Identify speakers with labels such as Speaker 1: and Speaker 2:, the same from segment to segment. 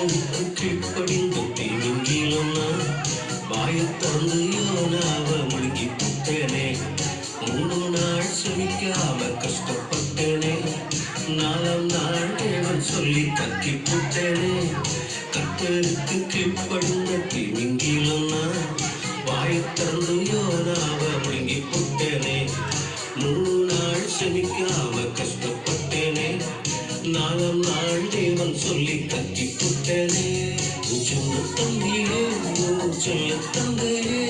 Speaker 1: கத்தருக்கு கீழ்ப்படிந்த தீவிங்கிலும் நான் வாயைத் திறந்து யோனாவ முழுங்கி புட்டேனே. 3 நாள் செமிக்காம கஷ்டப்பட்டேனே. 4ஆம் நாள் தேவன் சொல்லி கக்கி புட்டேனே. கத்தருக்கு கீழ்ப்படிந்த தீவிங்கிலும் நான் வாயைத் திறந்து யோனாவ முழுங்கி புட்டேனே. 3 நாள் செமிக்காம கஷ்டப்பட்டேனே. 4ஆம் நாள் தேவன் சொல்லி கக்கி புட்டேனே. சின்ன தம்பியே, செல்ல தந்தையே,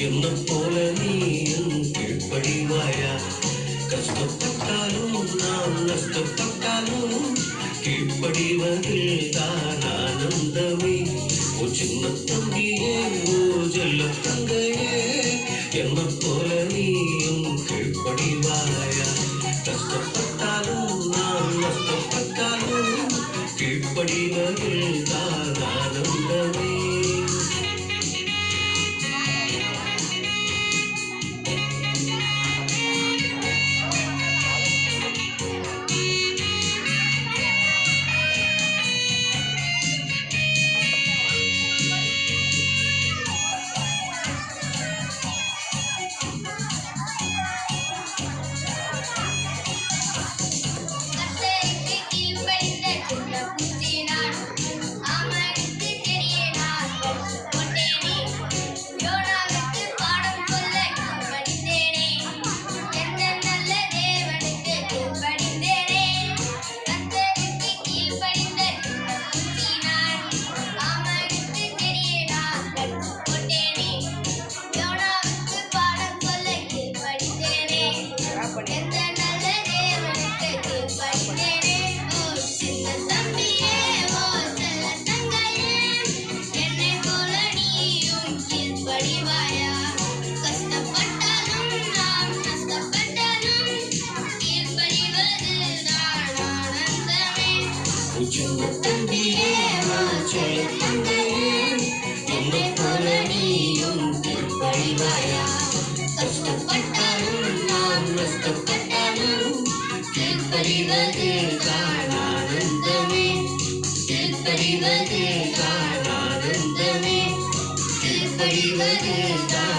Speaker 1: என்ன போல நீ என் கீழ்ப்படிவாயா? கஷ்டப்பட்டாலும் நாம் நஷ்டப்பட்டாலும் கீழ்ப்படிவதில் தான் ஆனந்தமே. ஓ சின்ன தம்பியே, ஓ செல்ல தந்தையே, என்ன போல நீயும் கீழ்ப்படிவாயா? கஷ்டப்பட்டாலும் நாம் நஷ்டப்பட்டாலும் கீழ்ப்படிவதில் தான் ஆனந்தமே. சின்ன தம்பியே, செல்ல தந்தையே, என்னை போல நீயும் கீழ்ப்படிவாயா? கஷ்டப்பட்டாலும் நாம் நஷ்டப்பட்டாலும் கீழ்ப்படிவது தான் ஆனந்தமே. கீழ்ப்படிவது தான் ஆனந்தமே. கீழ்ப்படிவது தான்